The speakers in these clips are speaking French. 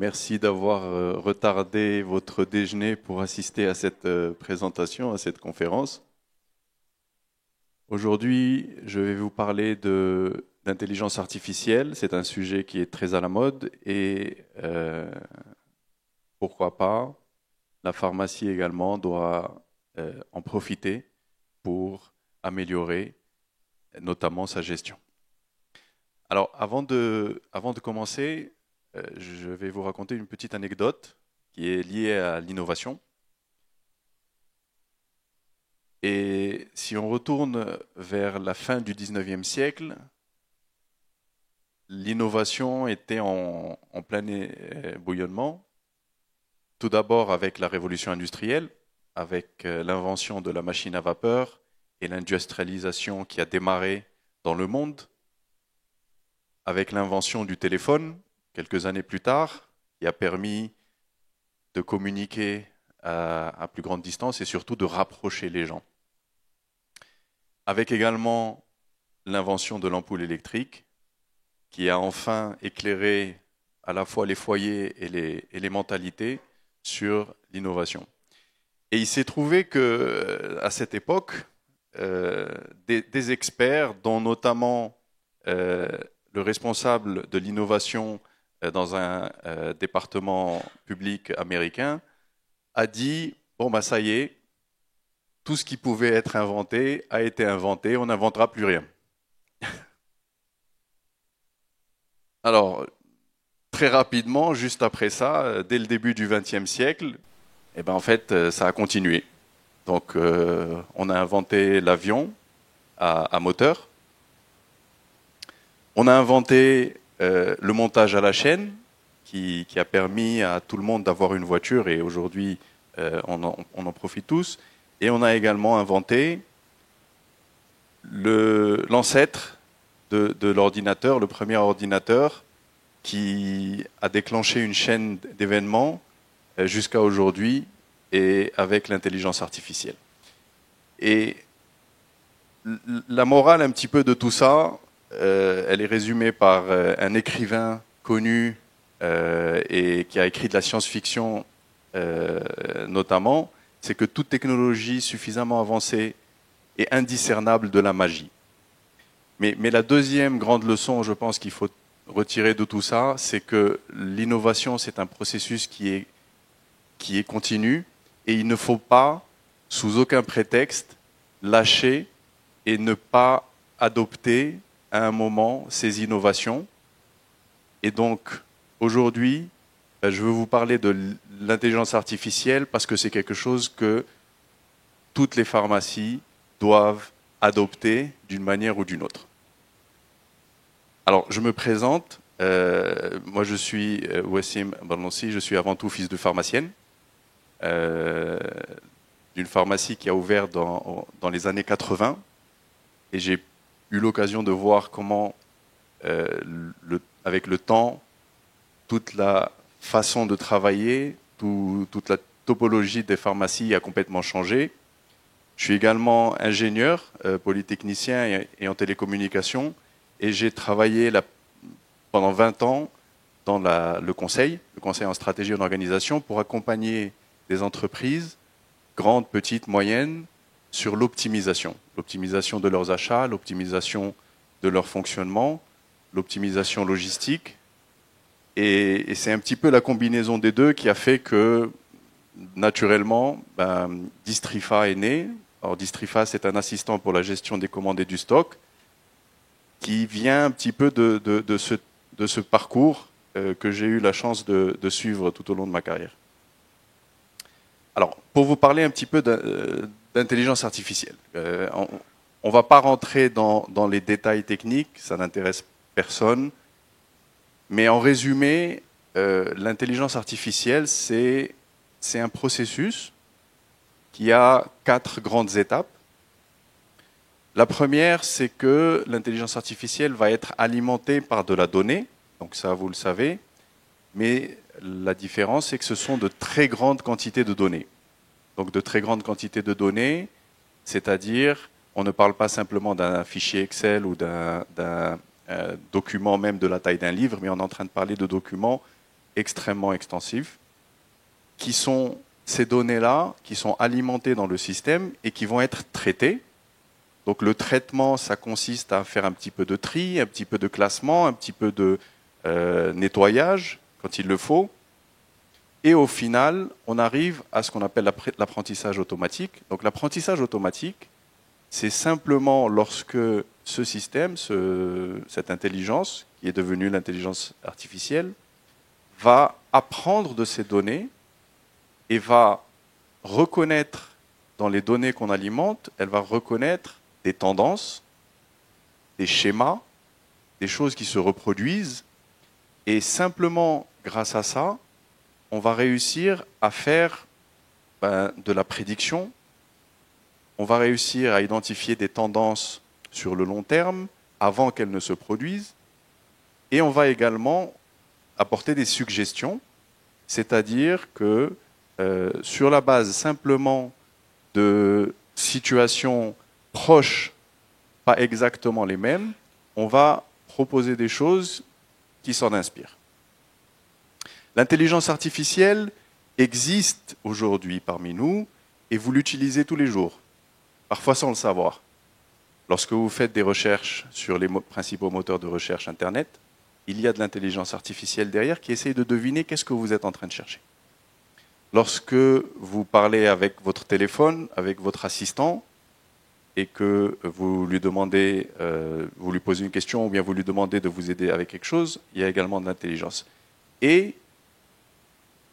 Merci d'avoir retardé votre déjeuner pour assister à cette présentation, à cette conférence. Aujourd'hui, je vais vous parler d'intelligence artificielle. C'est un sujet qui est très à la mode et pourquoi pas, la pharmacie également doit en profiter pour améliorer notamment sa gestion. Alors, avant de commencer, je vais vous raconter une petite anecdote qui est liée à l'innovation. Et si on retourne vers la fin du 19e siècle, l'innovation était en plein bouillonnement. Tout d'abord avec la révolution industrielle, avec l'invention de la machine à vapeur et l'industrialisation qui a démarré dans le monde, avec l'invention du téléphone, quelques années plus tard, qui a permis de communiquer à plus grande distance et surtout de rapprocher les gens. Avec également l'invention de l'ampoule électrique, qui a enfin éclairé à la fois les foyers et les mentalités sur l'innovation. Et il s'est trouvé qu'à cette époque, des experts, dont notamment le responsable de l'innovation dans un département public américain, a dit « Bon, bah, ça y est, tout ce qui pouvait être inventé a été inventé, on n'inventera plus rien. » Alors, très rapidement, juste après ça, dès le début du XXe siècle, eh ben, en fait, ça a continué. Donc, on a inventé l'avion à moteur. On a inventé le montage à la chaîne, qui a permis à tout le monde d'avoir une voiture, et aujourd'hui, on en profite tous. Et on a également inventé l'ancêtre de l'ordinateur, le premier ordinateur qui a déclenché une chaîne d'événements jusqu'à aujourd'hui, et avec l'intelligence artificielle. Et la morale un petit peu de tout ça, elle est résumée par un écrivain connu et qui a écrit de la science-fiction notamment, c'est que toute technologie suffisamment avancée est indiscernable de la magie. Mais la deuxième grande leçon, je pense qu'il faut retirer de tout ça, c'est que l'innovation, c'est un processus qui est continu, et il ne faut pas, sous aucun prétexte, lâcher et ne pas adopter à un moment ces innovations. Et donc, aujourd'hui, je veux vous parler de l'intelligence artificielle parce que c'est quelque chose que toutes les pharmacies doivent adopter d'une manière ou d'une autre. Alors, je me présente. Moi, je suis Wassim Barnossi, je suis avant tout fils de pharmacienne, d'une pharmacie qui a ouvert dans les années 80. Et j'ai eu l'occasion de voir comment, avec le temps, toute la façon de travailler, toute la topologie des pharmacies a complètement changé. Je suis également ingénieur, polytechnicien et en télécommunications, et j'ai travaillé pendant 20 ans dans le conseil en stratégie et en organisation, pour accompagner des entreprises, grandes, petites, moyennes, sur l'optimisation de leurs achats, l'optimisation de leur fonctionnement, l'optimisation logistique. Et c'est un petit peu la combinaison des deux qui a fait que, naturellement, Distrifa est né. Alors, Distrifa, c'est un assistant pour la gestion des commandes et du stock, qui vient un petit peu de ce parcours que j'ai eu la chance de suivre tout au long de ma carrière. Alors, pour vous parler un petit peu d'intelligence artificielle, on ne va pas rentrer dans les détails techniques, ça n'intéresse personne, mais en résumé, l'intelligence artificielle, c'est un processus qui a 4 grandes étapes. La première, c'est que l'intelligence artificielle va être alimentée par de la donnée, donc ça vous le savez, mais la différence, c'est que ce sont de très grandes quantités de données. Donc de très grandes quantités de données, c'est-à-dire, on ne parle pas simplement d'un fichier Excel ou d'un document même de la taille d'un livre, mais on est en train de parler de documents extrêmement extensifs, qui sont ces données-là, qui sont alimentées dans le système et qui vont être traitées. Donc le traitement, ça consiste à faire un petit peu de tri, un petit peu de classement, un petit peu de nettoyage quand il le faut. Et au final, on arrive à ce qu'on appelle l'apprentissage automatique. Donc l'apprentissage automatique, c'est simplement lorsque ce système, cette intelligence, qui est devenue l'intelligence artificielle, va apprendre de ces données et va reconnaître dans les données qu'on alimente, elle va reconnaître des tendances, des schémas, des choses qui se reproduisent. Et simplement, grâce à ça, on va réussir à faire de la prédiction. On va réussir à identifier des tendances sur le long terme avant qu'elles ne se produisent. Et on va également apporter des suggestions, c'est-à-dire que sur la base simplement de situations proches, pas exactement les mêmes, on va proposer des choses qui s'en inspirent. L'intelligence artificielle existe aujourd'hui parmi nous et vous l'utilisez tous les jours, parfois sans le savoir. Lorsque vous faites des recherches sur les principaux moteurs de recherche Internet, il y a de l'intelligence artificielle derrière qui essaye de deviner qu'est-ce que vous êtes en train de chercher. Lorsque vous parlez avec votre téléphone, avec votre assistant, et que vous lui demandez, vous lui posez une question ou bien vous lui demandez de vous aider avec quelque chose, il y a également de l'intelligence. Et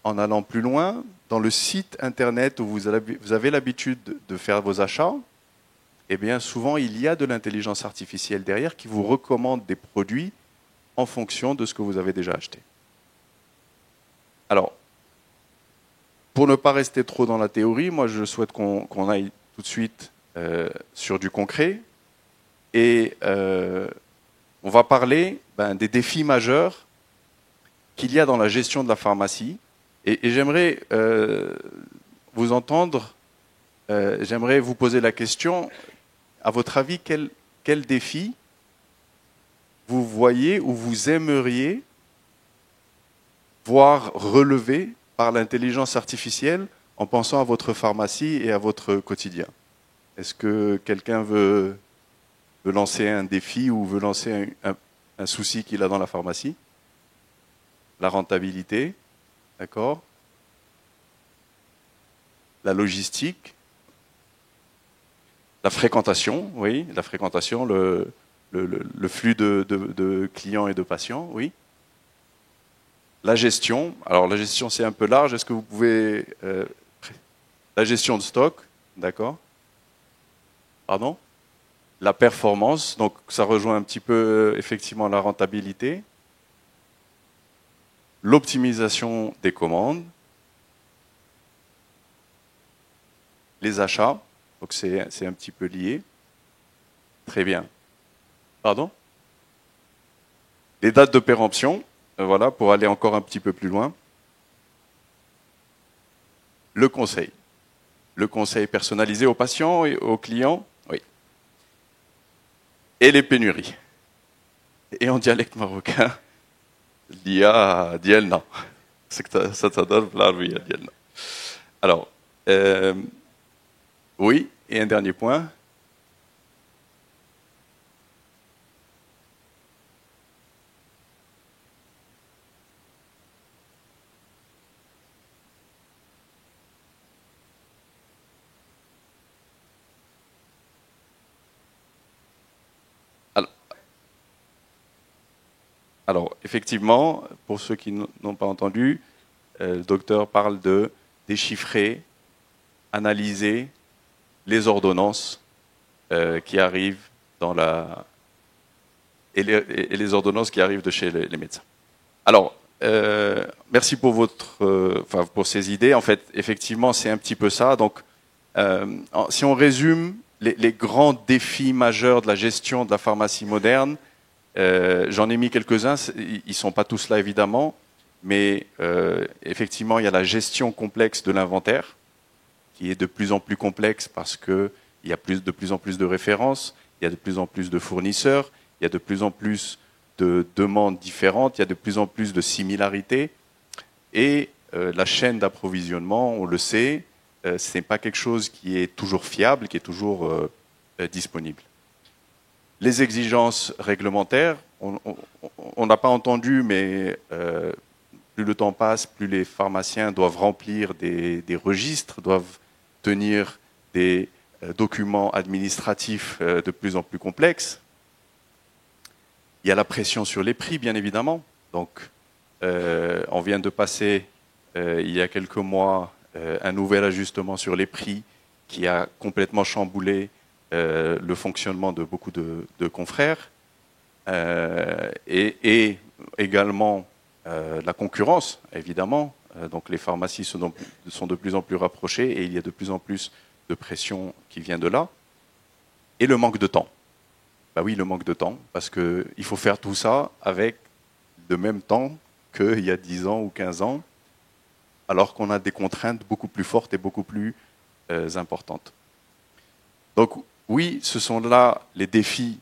en allant plus loin, dans le site internet où vous avez l'habitude de faire vos achats, eh bien souvent il y a de l'intelligence artificielle derrière qui vous recommande des produits en fonction de ce que vous avez déjà acheté. Alors, pour ne pas rester trop dans la théorie, moi je souhaite qu'on aille tout de suite sur du concret et on va parler des défis majeurs qu'il y a dans la gestion de la pharmacie et j'aimerais vous entendre, j'aimerais vous poser la question, à votre avis, quel défi vous voyez ou vous aimeriez voir relevé par l'intelligence artificielle en pensant à votre pharmacie et à votre quotidien? Est-ce que quelqu'un veut lancer un défi ou veut lancer un souci qu'il a dans la pharmacie? La rentabilité, d'accord? La logistique, la fréquentation, oui, la fréquentation, le flux de clients et de patients, oui. La gestion, alors la gestion c'est un peu large, est-ce que vous pouvez... la gestion de stock, d'accord? Pardon? La performance, donc ça rejoint un petit peu effectivement la rentabilité. L'optimisation des commandes. Les achats, donc c'est un petit peu lié. Très bien. Pardon? Les dates de péremption, voilà, pour aller encore un petit peu plus loin. Le conseil. Le conseil personnalisé aux patients et aux clients, oui. Et les pénuries. Et en dialecte marocain, l'IA dielna. C'est que ça donne la vie, dielna. Alors, oui, et un dernier point. Alors, effectivement, pour ceux qui n'ont pas entendu, le docteur parle de déchiffrer, analyser les ordonnances qui arrivent dans la... et les ordonnances qui arrivent de chez les médecins. Alors, merci pour pour ces idées. En fait, effectivement, c'est un petit peu ça. Donc, si on résume les grands défis majeurs de la gestion de la pharmacie moderne, j'en ai mis quelques-uns, ils ne sont pas tous là évidemment, mais effectivement il y a la gestion complexe de l'inventaire, qui est de plus en plus complexe parce qu'il y a de plus en plus de références, il y a de plus en plus de fournisseurs, il y a de plus en plus de demandes différentes, il y a de plus en plus de similarités. Et la chaîne d'approvisionnement, on le sait, ce n'est pas quelque chose qui est toujours fiable, qui est toujours disponible. Les exigences réglementaires, on n'a pas entendu, mais plus le temps passe, plus les pharmaciens doivent remplir des registres, doivent tenir des documents administratifs de plus en plus complexes. Il y a la pression sur les prix, bien évidemment. Donc, on vient de passer, il y a quelques mois, un nouvel ajustement sur les prix qui a complètement chamboulé le fonctionnement de beaucoup de confrères. Et également la concurrence, évidemment. Donc, les pharmacies sont de plus en plus rapprochées et il y a de plus en plus de pression qui vient de là. Et le manque de temps. Ben oui, le manque de temps, parce qu'il faut faire tout ça avec le même temps qu'il y a 10 ans ou 15 ans, alors qu'on a des contraintes beaucoup plus fortes et beaucoup plus importantes. Donc oui, ce sont là les défis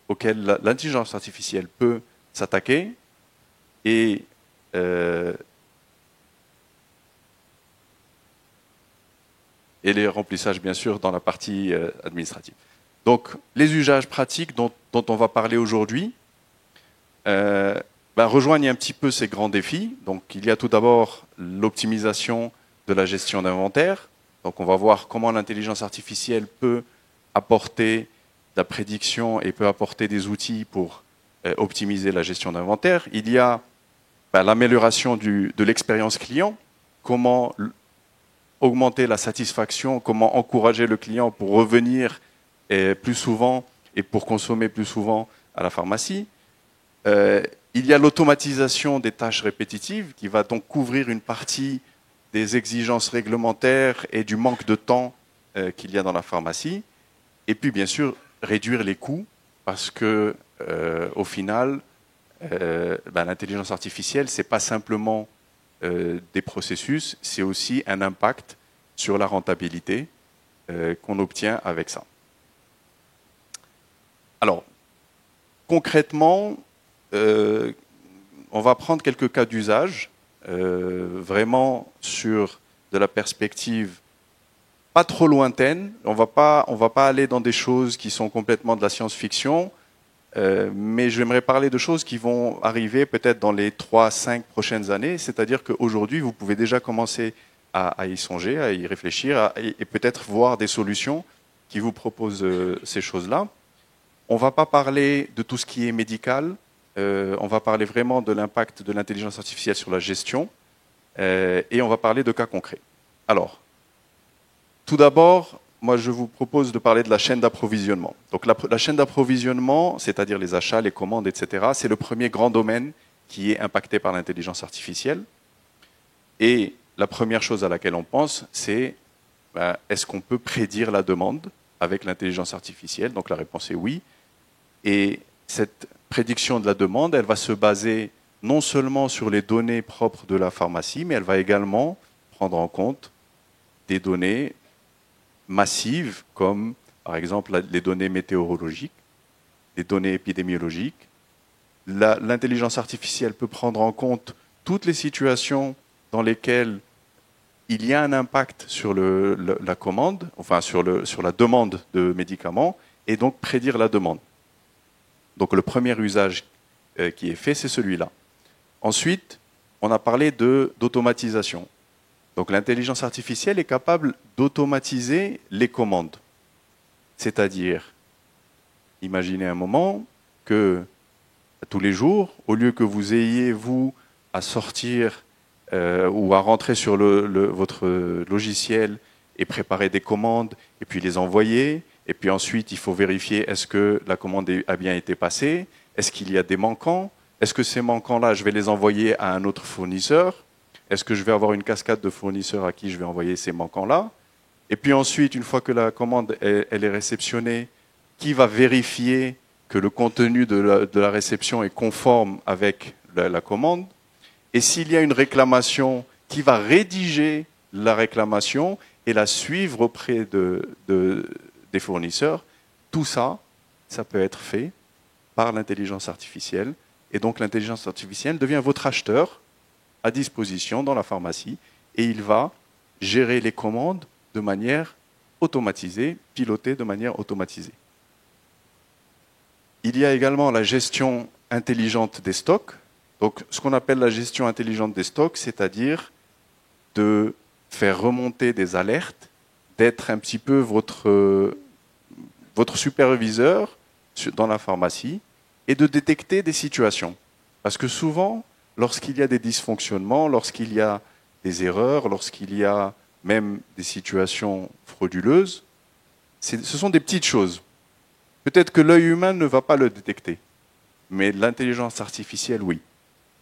auxquels l'intelligence artificielle peut s'attaquer et les remplissages, bien sûr, dans la partie administrative. Donc, les usages pratiques dont on va parler aujourd'hui rejoignent un petit peu ces grands défis. Donc, il y a tout d'abord l'optimisation de la gestion d'inventaire. Donc, on va voir comment l'intelligence artificielle peut apporter de la prédiction et peut apporter des outils pour optimiser la gestion d'inventaire. Il y a l'amélioration de l'expérience client, comment augmenter la satisfaction, comment encourager le client pour revenir plus souvent et pour consommer plus souvent à la pharmacie. Il y a l'automatisation des tâches répétitives qui va donc couvrir une partie des exigences réglementaires et du manque de temps qu'il y a dans la pharmacie. Et puis, bien sûr, réduire les coûts parce que, au final, l'intelligence artificielle, ce n'est pas simplement des processus, c'est aussi un impact sur la rentabilité qu'on obtient avec ça. Alors, concrètement, on va prendre quelques cas d'usage, vraiment sur de la perspective pas trop lointaine. On va pas aller dans des choses qui sont complètement de la science-fiction, mais j'aimerais parler de choses qui vont arriver peut-être dans les 3-5 prochaines années. C'est-à-dire qu'aujourd'hui, vous pouvez déjà commencer à y songer, à y réfléchir et peut-être voir des solutions qui vous proposent ces choses-là. On ne va pas parler de tout ce qui est médical. On va parler vraiment de l'impact de l'intelligence artificielle sur la gestion. Et on va parler de cas concrets. Alors, tout d'abord, moi, je vous propose de parler de la chaîne d'approvisionnement. Donc, la chaîne d'approvisionnement, c'est-à-dire les achats, les commandes, etc., c'est le premier grand domaine qui est impacté par l'intelligence artificielle. Et la première chose à laquelle on pense, c'est est-ce qu'on peut prédire la demande avec l'intelligence artificielle? Donc, la réponse est oui. Et cette prédiction de la demande, elle va se baser non seulement sur les données propres de la pharmacie, mais elle va également prendre en compte des données massives comme, par exemple, les données météorologiques, les données épidémiologiques. L'intelligence artificielle peut prendre en compte toutes les situations dans lesquelles il y a un impact sur la commande, enfin sur la demande de médicaments, et donc prédire la demande. Donc le premier usage qui est fait, c'est celui-là. Ensuite, on a parlé d'automatisation. Donc l'intelligence artificielle est capable d'automatiser les commandes. C'est-à-dire, imaginez un moment que tous les jours, au lieu que vous ayez, vous, à sortir ou à rentrer sur votre logiciel et préparer des commandes et puis les envoyer, et puis ensuite il faut vérifier est-ce que la commande a bien été passée, est-ce qu'il y a des manquants, est-ce que ces manquants-là, je vais les envoyer à un autre fournisseur, est-ce que je vais avoir une cascade de fournisseurs à qui je vais envoyer ces manquants-là, et puis ensuite, une fois que la commande elle est réceptionnée, qui va vérifier que le contenu de la réception est conforme avec la commande, et s'il y a une réclamation, qui va rédiger la réclamation et la suivre auprès des fournisseurs. Tout ça, ça peut être fait par l'intelligence artificielle. Et donc l'intelligence artificielle devient votre acheteur à disposition dans la pharmacie et il va gérer les commandes de manière automatisée, pilotée de manière automatisée. Il y a également la gestion intelligente des stocks. Donc, ce qu'on appelle la gestion intelligente des stocks, c'est-à-dire de faire remonter des alertes, d'être un petit peu votre superviseur dans la pharmacie et de détecter des situations. Parce que souvent, lorsqu'il y a des dysfonctionnements, lorsqu'il y a des erreurs, lorsqu'il y a même des situations frauduleuses, ce sont des petites choses. Peut-être que l'œil humain ne va pas le détecter, mais l'intelligence artificielle, oui.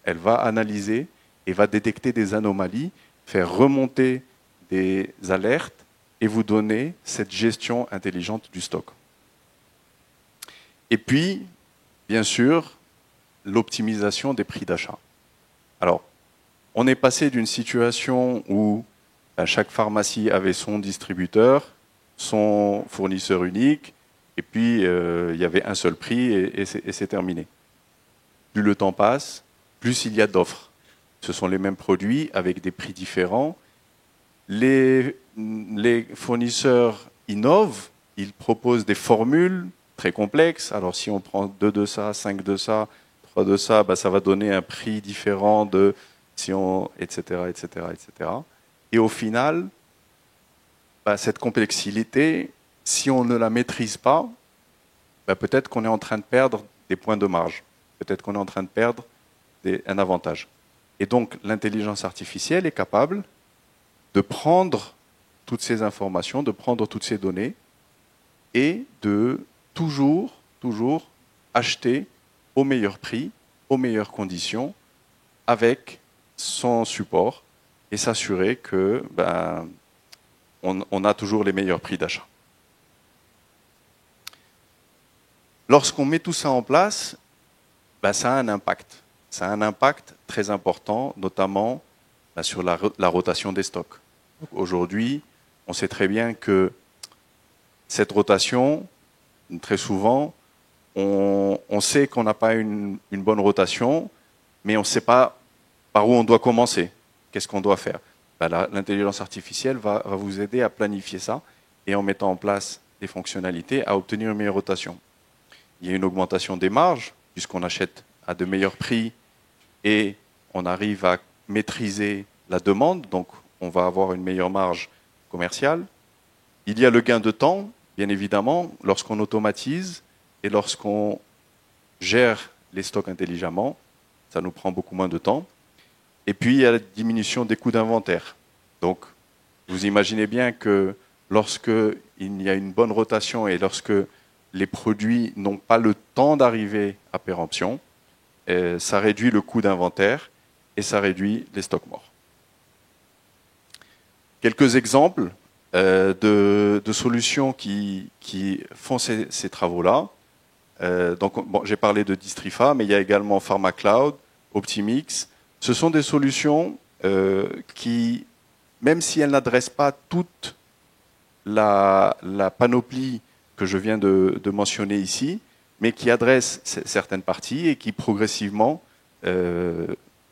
Elle va analyser et va détecter des anomalies, faire remonter des alertes et vous donner cette gestion intelligente du stock. Et puis, bien sûr, l'optimisation des prix d'achat. Alors, on est passé d'une situation où chaque pharmacie avait son distributeur, son fournisseur unique, et puis il y avait un seul prix et c'est terminé. Plus le temps passe, plus il y a d'offres. Ce sont les mêmes produits avec des prix différents. Les fournisseurs innovent, ils proposent des formules très complexes. Alors si on prend 2 de ça, 5 de ça, 3 de ça, ça va donner un prix différent de si on, etc., etc., etc. Et au final, cette complexité, si on ne la maîtrise pas, peut-être qu'on est en train de perdre des points de marge. Peut-être qu'on est en train de perdre un avantage. Et donc, l'intelligence artificielle est capable de prendre toutes ces informations, de prendre toutes ces données et de toujours acheter au meilleur prix, aux meilleures conditions, avec son support et s'assurer que on a toujours les meilleurs prix d'achat. Lorsqu'on met tout ça en place, ça a un impact. Ça a un impact très important, notamment sur la rotation des stocks. Aujourd'hui, on sait très bien que cette rotation, très souvent, on sait qu'on n'a pas une bonne rotation, mais on ne sait pas par où on doit commencer. Qu'est-ce qu'on doit faire? L'intelligence artificielle va vous aider à planifier ça et en mettant en place des fonctionnalités à obtenir une meilleure rotation. Il y a une augmentation des marges, puisqu'on achète à de meilleurs prix et on arrive à maîtriser la demande, donc on va avoir une meilleure marge commerciale. Il y a le gain de temps, bien évidemment, lorsqu'on automatise et lorsqu'on gère les stocks intelligemment, ça nous prend beaucoup moins de temps. Et puis, il y a la diminution des coûts d'inventaire. Donc, vous imaginez bien que lorsqu'il y a une bonne rotation et lorsque les produits n'ont pas le temps d'arriver à péremption, ça réduit le coût d'inventaire et ça réduit les stocks morts. Quelques exemples de solutions qui font ces travaux-là. J'ai parlé de Distrifa, mais il y a également PharmaCloud, Optimix. Ce sont des solutions qui, même si elles n'adressent pas toute la panoplie que je viens de mentionner ici, mais qui adressent certaines parties et qui progressivement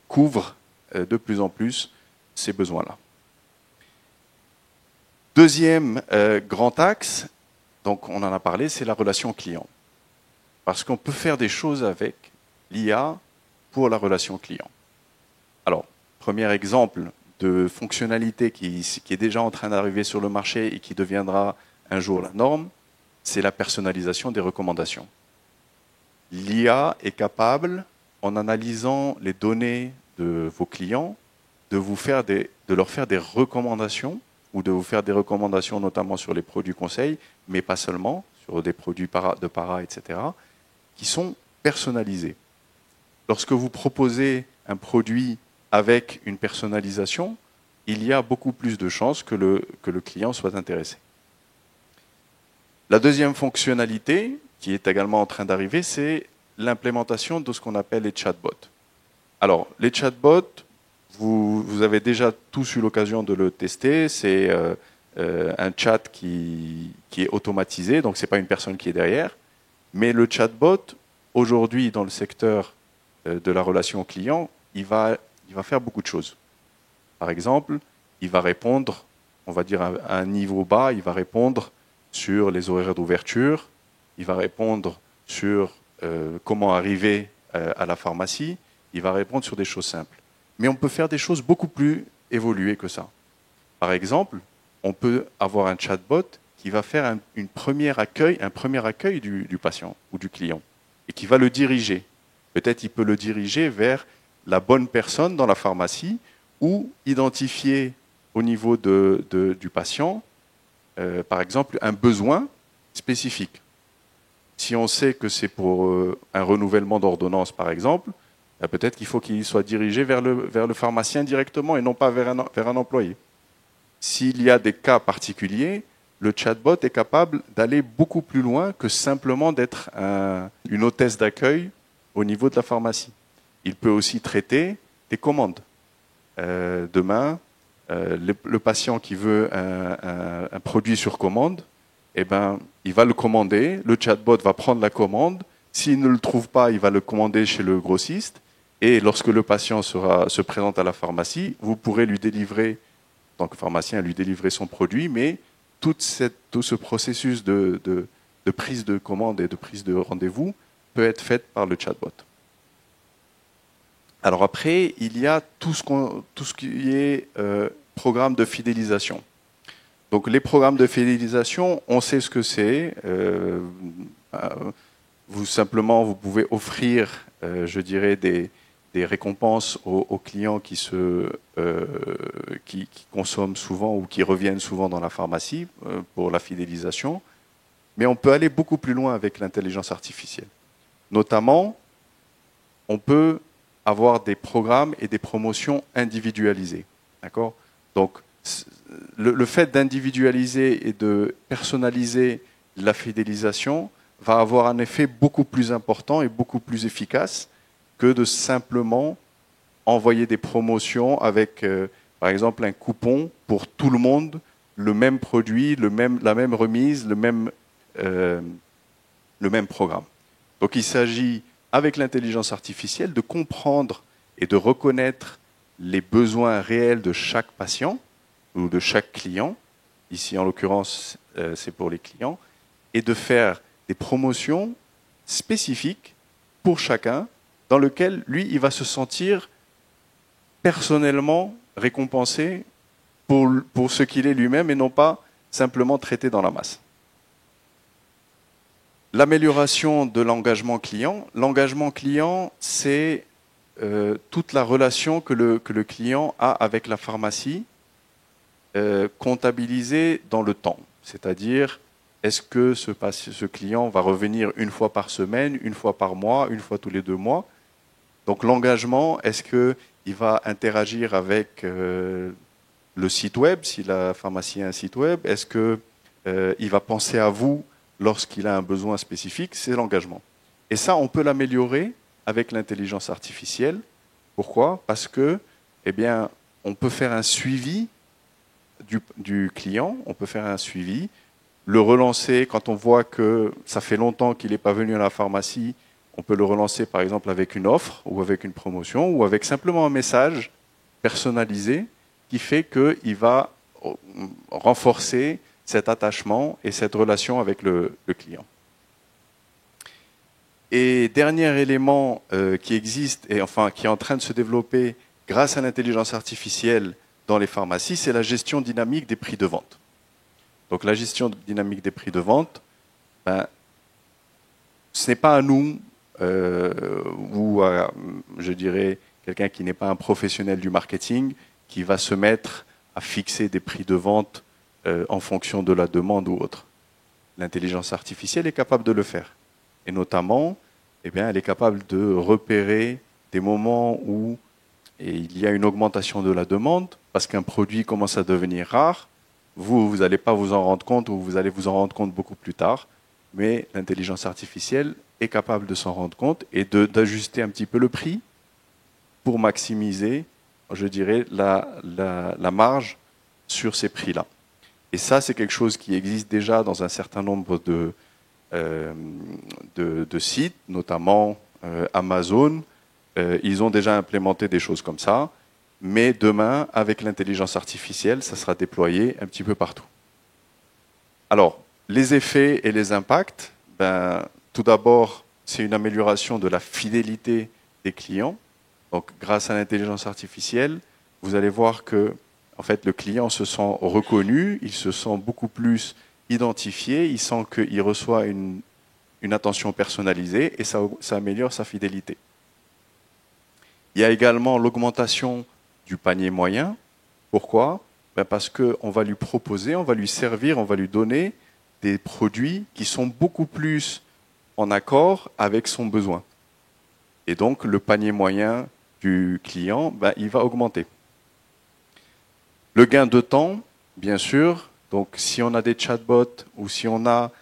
couvrent de plus en plus ces besoins-là. Deuxième grand axe, donc on en a parlé, c'est la relation client. Parce qu'on peut faire des choses avec l'IA pour la relation client. Alors, premier exemple de fonctionnalité qui est déjà en train d'arriver sur le marché et qui deviendra un jour la norme, c'est la personnalisation des recommandations. L'IA est capable, en analysant les données de vos clients, de leur faire des recommandations, ou de vous faire des recommandations notamment sur les produits conseils, mais pas seulement, sur des produits de para, etc., qui sont personnalisés. Lorsque vous proposez un produit avec une personnalisation, il y a beaucoup plus de chances que le client soit intéressé. La deuxième fonctionnalité, qui est également en train d'arriver, c'est l'implémentation de ce qu'on appelle les chatbots. Alors, les chatbots, vous avez déjà tous eu l'occasion de le tester. C'est un chat qui est automatisé, donc ce n'est pas une personne qui est derrière. Mais le chatbot, aujourd'hui, dans le secteur de la relation client, il va il va faire beaucoup de choses. Par exemple, il va répondre, on va dire à un niveau bas, il va répondre sur les horaires d'ouverture, il va répondre sur comment arriver à la pharmacie, il va répondre sur des choses simples. Mais on peut faire des choses beaucoup plus évoluées que ça. Par exemple, on peut avoir un chatbot qui va faire un premier accueil du patient ou du client et qui va le diriger. Peut-être il peut le diriger vers la bonne personne dans la pharmacie ou identifier au niveau du patient, par exemple, un besoin spécifique. Si on sait que c'est pour un renouvellement d'ordonnance, par exemple, peut-être qu'il faut qu'il soit dirigé vers le pharmacien directement et non pas vers un employé. S'il y a des cas particuliers, le chatbot est capable d'aller beaucoup plus loin que simplement d'être une hôtesse d'accueil au niveau de la pharmacie. Il peut aussi traiter des commandes. Demain, le patient qui veut un produit sur commande, eh ben, il va le commander, le chatbot va prendre la commande, s'il ne le trouve pas, il va le commander chez le grossiste, et lorsque le patient se présente à la pharmacie, vous pourrez lui délivrer, en tant que pharmacien, lui délivrer son produit, mais tout ce processus de prise de commande et de prise de rendez-vous peut être fait par le chatbot. Alors après, il y a tout ce qui est programme de fidélisation. Donc les programmes de fidélisation, on sait ce que c'est. Vous pouvez offrir, je dirais, des récompenses aux clients qui consomment souvent ou qui reviennent souvent dans la pharmacie pour la fidélisation. Mais on peut aller beaucoup plus loin avec l'intelligence artificielle. Notamment, on peut avoir des programmes et des promotions individualisées. D'accord ? Donc, le fait d'individualiser et de personnaliser la fidélisation va avoir un effet beaucoup plus important et beaucoup plus efficace que de simplement envoyer des promotions avec, par exemple, un coupon pour tout le monde, le même produit, la même remise, le même programme. Donc il s'agit, avec l'intelligence artificielle, de comprendre et de reconnaître les besoins réels de chaque patient ou de chaque client. Ici, en l'occurrence, c'est pour les clients, et de faire des promotions spécifiques pour chacun, dans lequel, lui, il va se sentir personnellement récompensé pour ce qu'il est lui-même et non pas simplement traité dans la masse. L'amélioration de l'engagement client. L'engagement client, c'est toute la relation que le client a avec la pharmacie comptabilisée dans le temps. C'est-à-dire, est-ce que ce client va revenir une fois par semaine, une fois par mois, une fois tous les 2 mois? Donc l'engagement, est-ce qu'il va interagir avec le site web, si la pharmacie a un site web? Est-ce qu'il va penser à vous lorsqu'il a un besoin spécifique? C'est l'engagement. Et ça, on peut l'améliorer avec l'intelligence artificielle. Pourquoi? Parce que, eh bien, on peut faire un suivi du client, on peut faire un suivi, le relancer quand on voit que ça fait longtemps qu'il n'est pas venu à la pharmacie. On peut le relancer par exemple avec une offre ou avec une promotion ou avec simplement un message personnalisé qui fait qu'il va renforcer cet attachement et cette relation avec le client. Et dernier élément qui existe et enfin qui est en train de se développer grâce à l'intelligence artificielle dans les pharmacies, c'est la gestion dynamique des prix de vente. Donc la gestion dynamique des prix de vente, ce n'est pas à nous ou à, je dirais, quelqu'un qui n'est pas un professionnel du marketing qui va se mettre à fixer des prix de vente en fonction de la demande ou autre. L'intelligence artificielle est capable de le faire. Et notamment, eh bien, elle est capable de repérer des moments où il y a une augmentation de la demande parce qu'un produit commence à devenir rare. Vous n'allez pas vous en rendre compte ou vous allez vous en rendre compte beaucoup plus tard. Mais l'intelligence artificielle est capable de s'en rendre compte et d'ajuster un petit peu le prix pour maximiser, je dirais, la marge sur ces prix-là. Et ça, c'est quelque chose qui existe déjà dans un certain nombre de sites, notamment Amazon. Ils ont déjà implémenté des choses comme ça. mais demain, avec l'intelligence artificielle, ça sera déployé un petit peu partout. Alors, les effets et les impacts, ben, tout d'abord, c'est une amélioration de la fidélité des clients. Donc, grâce à l'intelligence artificielle, vous allez voir que, en fait, le client se sent reconnu, il se sent beaucoup plus identifié, il sent qu'il reçoit une attention personnalisée et ça améliore sa fidélité. Il y a également l'augmentation du panier moyen. Pourquoi? Ben parce qu'on va lui proposer, on va lui servir, on va lui donner des produits qui sont beaucoup plus en accord avec son besoin. Et donc, le panier moyen du client, ben, il va augmenter. Le gain de temps, bien sûr. Donc, si on a des chatbots ou si on a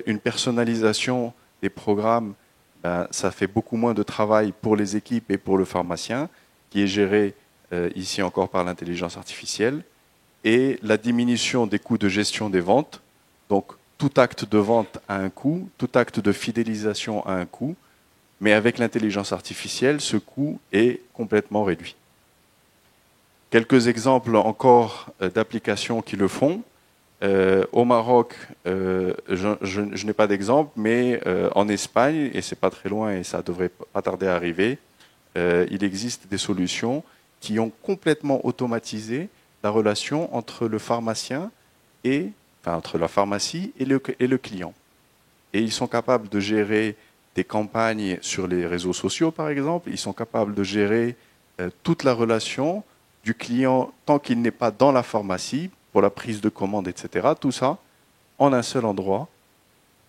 une personnalisation des programmes, ben, ça fait beaucoup moins de travail pour les équipes et pour le pharmacien, qui est géré ici encore par l'intelligence artificielle. Et la diminution des coûts de gestion des ventes. Donc, tout acte de vente a un coût, tout acte de fidélisation a un coût, mais avec l'intelligence artificielle, ce coût est complètement réduit. Quelques exemples encore d'applications qui le font. Au Maroc, je n'ai pas d'exemple, mais en Espagne, et c'est pas très loin et ça devrait pas tarder à arriver, il existe des solutions qui ont complètement automatisé la relation entre le pharmacien et, enfin, entre la pharmacie et le client. Et ils sont capables de gérer des campagnes sur les réseaux sociaux, par exemple. Ils sont capables de gérer toute la relation du client tant qu'il n'est pas dans la pharmacie, pour la prise de commande, etc. Tout ça en un seul endroit,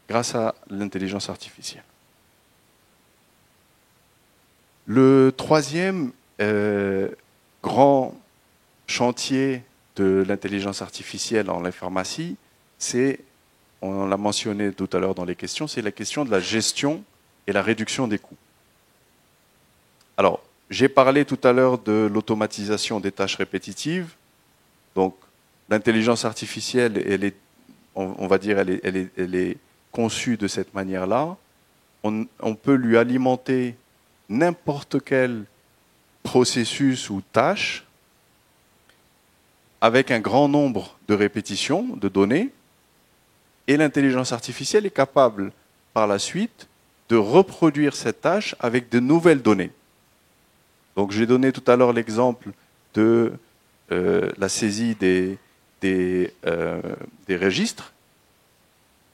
grâce à l'intelligence artificielle. Le troisième grand chantier de l'intelligence artificielle en la pharmacie, c'est, on l'a mentionné tout à l'heure dans les questions, c'est la question de la gestion et la réduction des coûts. Alors, j'ai parlé tout à l'heure de l'automatisation des tâches répétitives. Donc, l'intelligence artificielle, on va dire, elle est conçue de cette manière-là. On peut lui alimenter n'importe quel processus ou tâche avec un grand nombre de répétitions de données, et l'intelligence artificielle est capable, par la suite, de reproduire cette tâche avec de nouvelles données. Donc j'ai donné tout à l'heure l'exemple de la saisie des registres.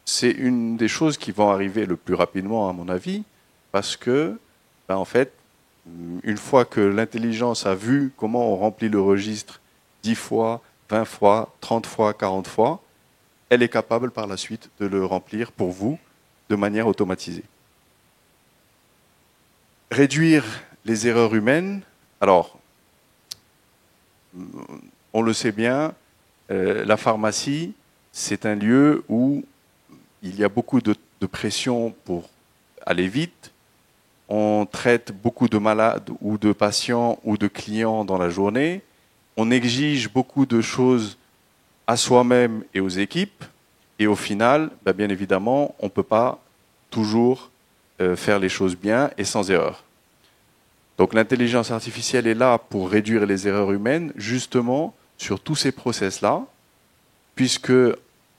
C'est une des choses qui vont arriver le plus rapidement, à mon avis, parce que, ben, en fait, une fois que l'intelligence a vu comment on remplit le registre 10 fois, 20 fois, 30 fois, 40 fois, elle est capable par la suite de le remplir pour vous de manière automatisée. Réduire les erreurs humaines. Alors, on le sait bien, la pharmacie, c'est un lieu où il y a beaucoup de pression pour aller vite. On traite beaucoup de malades ou de patients ou de clients dans la journée. On exige beaucoup de choses à soi-même et aux équipes. Et au final, ben bien évidemment, on ne peut pas toujours faire les choses bien et sans erreur. Donc l'intelligence artificielle est là pour réduire les erreurs humaines, justement sur tous ces process-là, puisque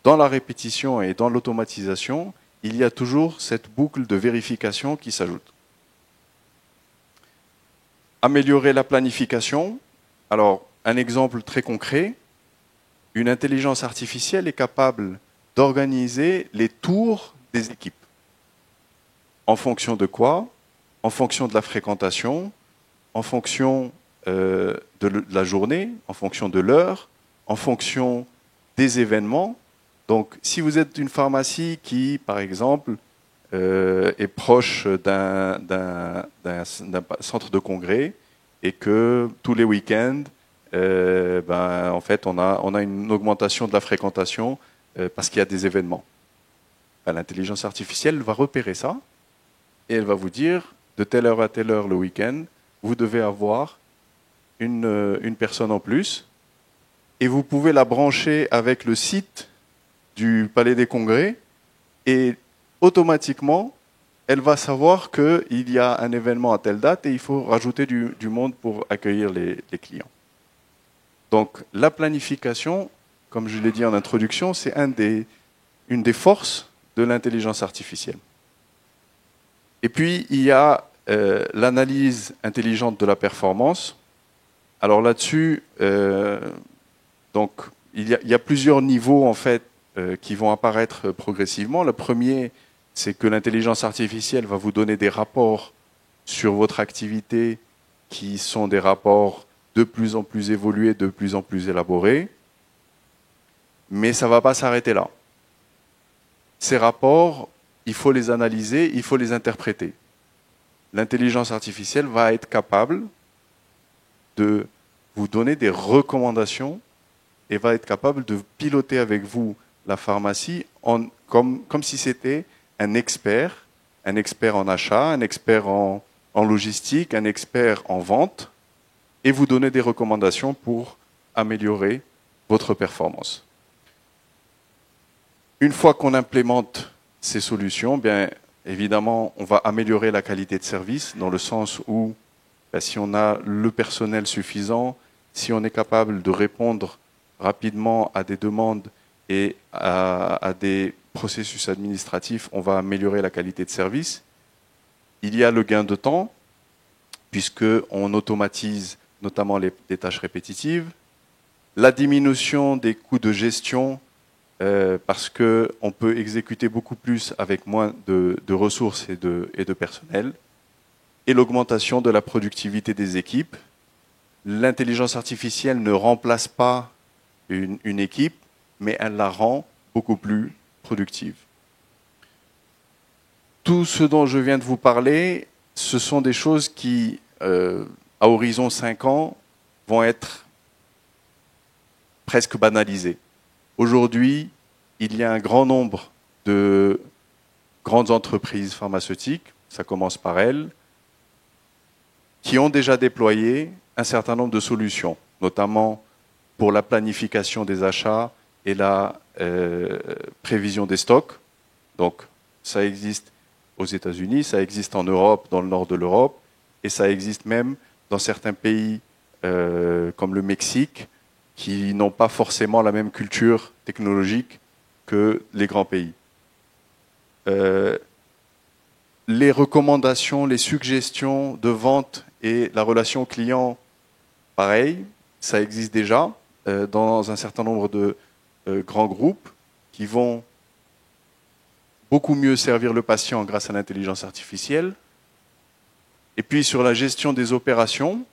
dans la répétition et dans l'automatisation, il y a toujours cette boucle de vérification qui s'ajoute. Améliorer la planification. Alors, un exemple très concret, une intelligence artificielle est capable d'organiser les tours des équipes. En fonction de quoi? En fonction de la fréquentation, en fonction de la journée, en fonction de l'heure, en fonction des événements. Donc, si vous êtes une pharmacie qui, par exemple, est proche d'un centre de congrès et que tous les week-ends, ben, en fait, on a une augmentation de la fréquentation parce qu'il y a des événements. Ben, l'intelligence artificielle va repérer ça et elle va vous dire, de telle heure à telle heure le week-end, vous devez avoir une personne en plus et vous pouvez la brancher avec le site du Palais des Congrès et automatiquement, elle va savoir qu'il y a un événement à telle date et il faut rajouter du monde pour accueillir les clients. Donc la planification, comme je l'ai dit en introduction, c'est une des forces de l'intelligence artificielle. Et puis il y a l'analyse intelligente de la performance. Alors là-dessus, donc il y a plusieurs niveaux en fait qui vont apparaître progressivement. Le premier, c'est que l'intelligence artificielle va vous donner des rapports sur votre activité qui sont des rapports de plus en plus évolués, de plus en plus élaborés. Mais ça ne va pas s'arrêter là. Ces rapports, il faut les analyser, il faut les interpréter. L'intelligence artificielle va être capable de vous donner des recommandations et va être capable de piloter avec vous la pharmacie comme si c'était un expert en achat, un expert en logistique, un expert en vente, et vous donner des recommandations pour améliorer votre performance. Une fois qu'on implémente ces solutions, bien évidemment, on va améliorer la qualité de service dans le sens où si on a le personnel suffisant, si on est capable de répondre rapidement à des demandes et à des processus administratifs, on va améliorer la qualité de service. Il y a le gain de temps, puisqu'on automatise notamment les tâches répétitives. La diminution des coûts de gestion, parce qu'on peut exécuter beaucoup plus avec moins de ressources et de personnel. Et l'augmentation de la productivité des équipes. L'intelligence artificielle ne remplace pas une équipe, mais elle la rend beaucoup plus productive. Tout ce dont je viens de vous parler, ce sont des choses qui, à horizon 5 ans, vont être presque banalisées. Aujourd'hui, il y a un grand nombre de grandes entreprises pharmaceutiques, ça commence par elles, qui ont déjà déployé un certain nombre de solutions, notamment pour la planification des achats et la prévision des stocks. Donc, ça existe aux États-Unis, ça existe en Europe, dans le nord de l'Europe, et ça existe même dans certains pays comme le Mexique, qui n'ont pas forcément la même culture technologique que les grands pays. Les recommandations, les suggestions de vente et la relation client, pareil, ça existe déjà dans un certain nombre de grands groupes qui vont beaucoup mieux servir le patient grâce à l'intelligence artificielle. Et puis sur la gestion des opérations,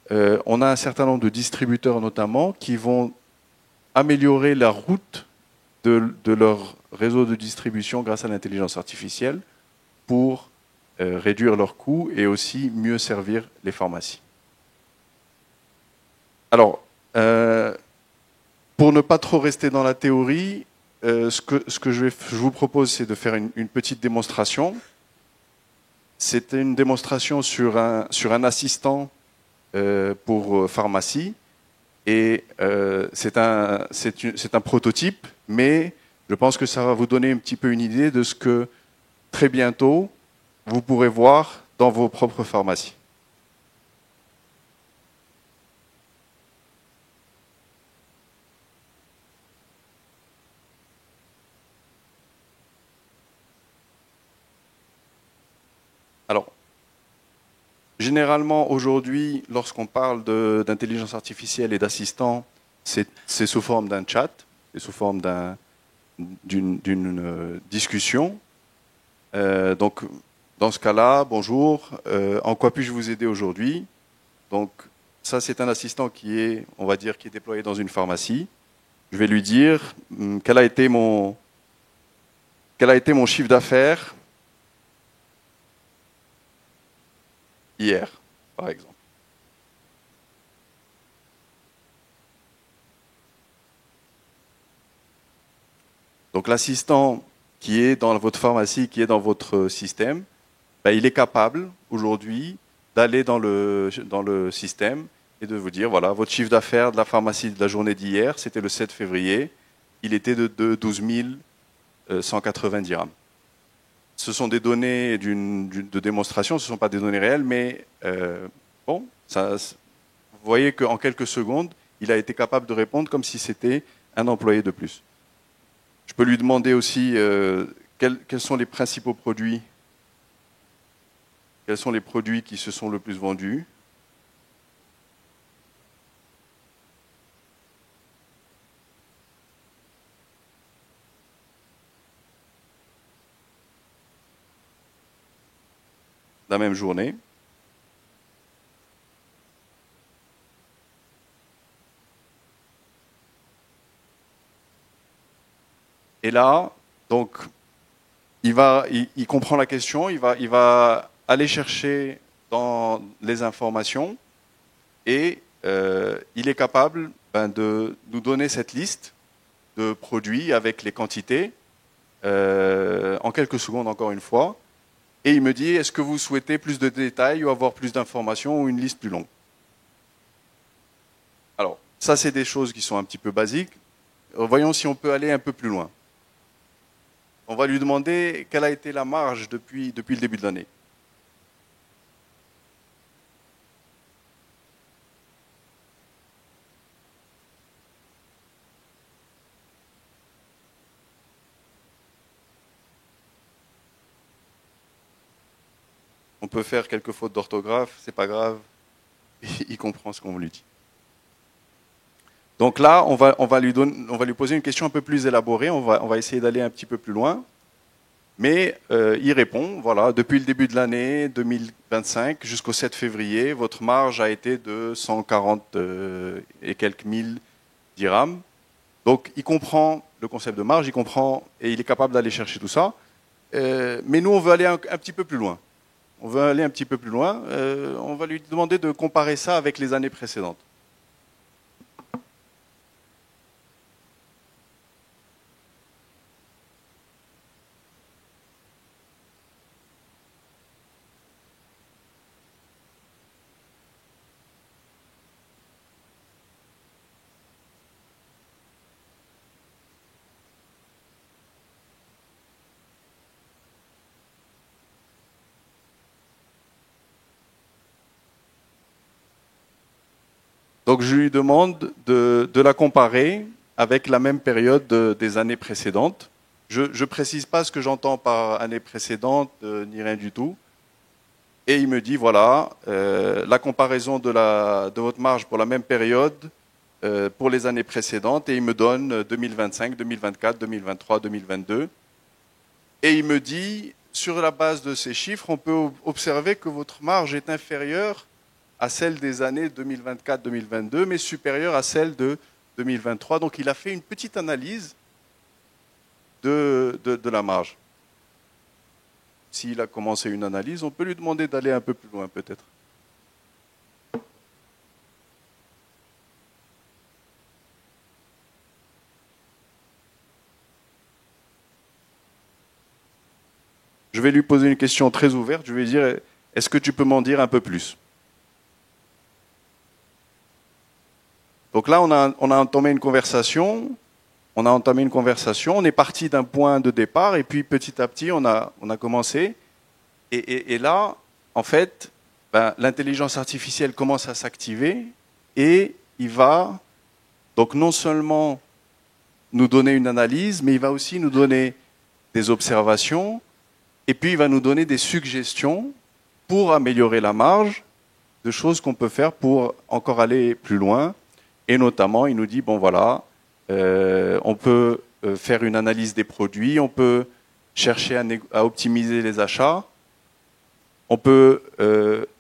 on a un certain nombre de distributeurs notamment qui vont améliorer la route de leur réseau de distribution grâce à l'intelligence artificielle pour réduire leurs coûts et aussi mieux servir les pharmacies. Alors, pour ne pas trop rester dans la théorie, ce que je vous propose, c'est de faire une petite démonstration. C'est une démonstration sur un assistant pour pharmacie. Et c'est un prototype, mais je pense que ça va vous donner un petit peu une idée de ce que très bientôt vous pourrez voir dans vos propres pharmacies. Alors, généralement, aujourd'hui, lorsqu'on parle d'intelligence artificielle et d'assistant, c'est sous forme d'un chat, c'est sous forme d'une discussion. Donc, dans ce cas-là, bonjour, en quoi puis-je vous aider aujourd'hui? Donc, ça, c'est un assistant qui est, on va dire, qui est déployé dans une pharmacie. Je vais lui dire quel a été mon chiffre d'affaires hier, par exemple. Donc l'assistant qui est dans votre pharmacie, qui est dans votre système, ben, il est capable aujourd'hui d'aller dans le système et de vous dire, voilà, votre chiffre d'affaires de la pharmacie de la journée d'hier, c'était le 7 février, il était de 12 180 dirhams. ce sont des données de démonstration, ce ne sont pas des données réelles, mais bon, vous voyez qu'en quelques secondes, il a été capable de répondre comme si c'était un employé de plus. Je peux lui demander aussi quels sont les principaux produits, quels sont les produits qui se sont le plus vendus. La même journée. Et là, donc, il comprend la question, il va aller chercher dans les informations et il est capable de nous donner cette liste de produits avec les quantités en quelques secondes encore une fois. Et il me dit, est-ce que vous souhaitez plus de détails ou avoir plus d'informations ou une liste plus longue? Alors, ça, c'est des choses qui sont un petit peu basiques. Voyons si on peut aller un peu plus loin. On va lui demander quelle a été la marge depuis le début de l'année. On peut faire quelques fautes d'orthographe, c'est pas grave, il comprend ce qu'on lui dit. Donc là, on va lui poser une question un peu plus élaborée, on va essayer d'aller un petit peu plus loin. Mais il répond, voilà, depuis le début de l'année 2025 jusqu'au 7 février, votre marge a été de 140 et quelques mille dirhams. Donc il comprend le concept de marge, il comprend et il est capable d'aller chercher tout ça. Mais nous, on veut aller un petit peu plus loin. On veut aller un petit peu plus loin. On va lui demander de comparer ça avec les années précédentes. Donc je lui demande de la comparer avec la même période des années précédentes. Je ne précise pas ce que j'entends par année précédente, ni rien du tout. Et il me dit, voilà, la comparaison de votre marge pour la même période pour les années précédentes. Et il me donne 2025, 2024, 2023, 2022. Et il me dit, sur la base de ces chiffres, on peut observer que votre marge est inférieure à celle des années 2024-2022, mais supérieure à celle de 2023. Donc il a fait une petite analyse de la marge. S'il a commencé une analyse, on peut lui demander d'aller un peu plus loin peut-être. Je vais lui poser une question très ouverte. Je vais dire, est-ce que tu peux m'en dire un peu plus? Donc là, on a entamé une conversation. On est parti d'un point de départ et puis petit à petit, on a commencé. Et là, en fait, l'intelligence artificielle commence à s'activer et il va donc non seulement nous donner une analyse, mais il va aussi nous donner des observations et puis il va nous donner des suggestions pour améliorer la marge, de choses qu'on peut faire pour encore aller plus loin. Et notamment, il nous dit, bon voilà, on peut faire une analyse des produits, on peut chercher à optimiser les achats, on peut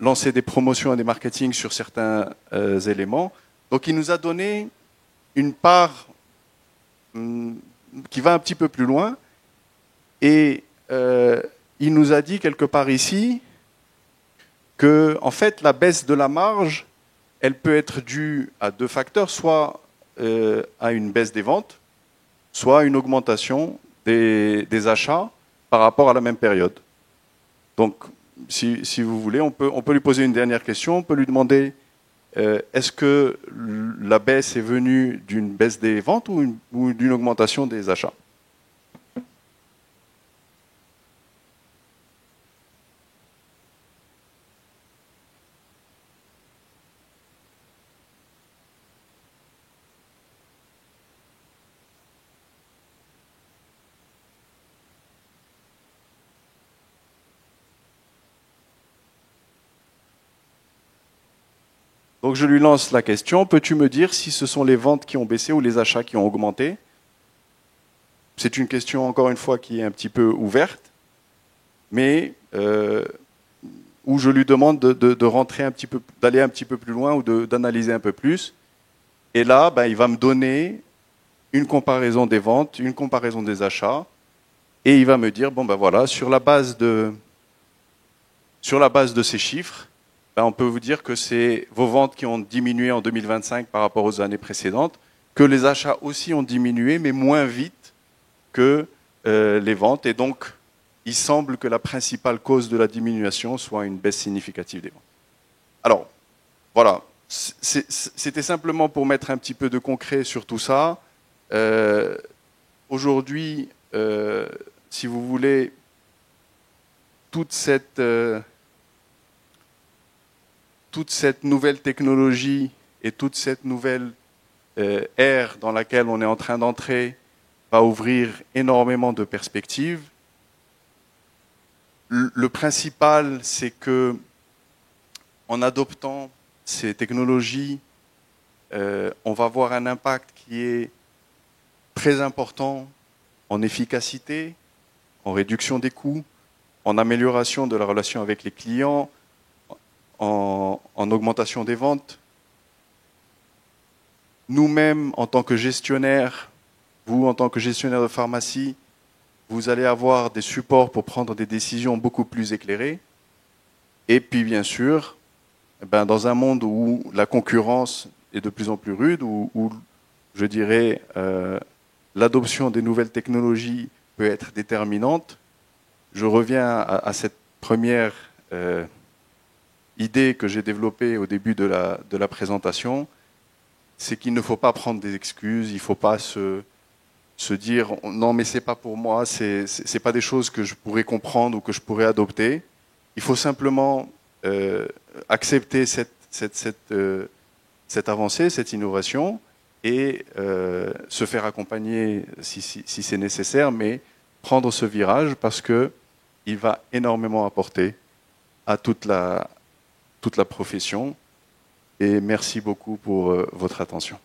lancer des promotions et des marketing sur certains éléments. Donc il nous a donné une part qui va un petit peu plus loin et il nous a dit quelque part ici que en fait la baisse de la marge elle peut être due à deux facteurs, soit à une baisse des ventes, soit à une augmentation des achats par rapport à la même période. Donc, si vous voulez, on peut lui poser une dernière question, on peut lui demander est-ce que la baisse est venue d'une baisse des ventes ou d'une augmentation des achats? Donc je lui lance la question, peux-tu me dire si ce sont les ventes qui ont baissé ou les achats qui ont augmenté? C'est une question, encore une fois, qui est un petit peu ouverte, mais où je lui demande de rentrer un petit peu, d'aller un petit peu plus loin ou d'analyser un peu plus. Et là, ben, il va me donner une comparaison des ventes, une comparaison des achats, et il va me dire, bon ben voilà, sur la base de ces chiffres, ben, on peut vous dire que c'est vos ventes qui ont diminué en 2025 par rapport aux années précédentes, que les achats aussi ont diminué, mais moins vite que les ventes. Et donc, il semble que la principale cause de la diminution soit une baisse significative des ventes. Alors, voilà. C'était simplement pour mettre un petit peu de concret sur tout ça. Aujourd'hui, si vous voulez, toute cette nouvelle technologie et toute cette nouvelle ère dans laquelle on est en train d'entrer va ouvrir énormément de perspectives. Le principal, c'est que en adoptant ces technologies, on va avoir un impact qui est très important en efficacité, en réduction des coûts, en amélioration de la relation avec les clients, en augmentation des ventes. Nous-mêmes, en tant que gestionnaires, vous, en tant que gestionnaire de pharmacie, vous allez avoir des supports pour prendre des décisions beaucoup plus éclairées. Et puis, bien sûr, ben, dans un monde où la concurrence est de plus en plus rude, où je dirais, l'adoption des nouvelles technologies peut être déterminante, je reviens à cette première idée que j'ai développée au début de la présentation, c'est qu'il ne faut pas prendre des excuses, il ne faut pas se dire non mais c'est pas pour moi, c'est pas des choses que je pourrais comprendre ou que je pourrais adopter. Il faut simplement accepter cette avancée, cette innovation et se faire accompagner si c'est nécessaire, mais prendre ce virage parce que il va énormément apporter à toute la profession. Et merci beaucoup pour votre attention.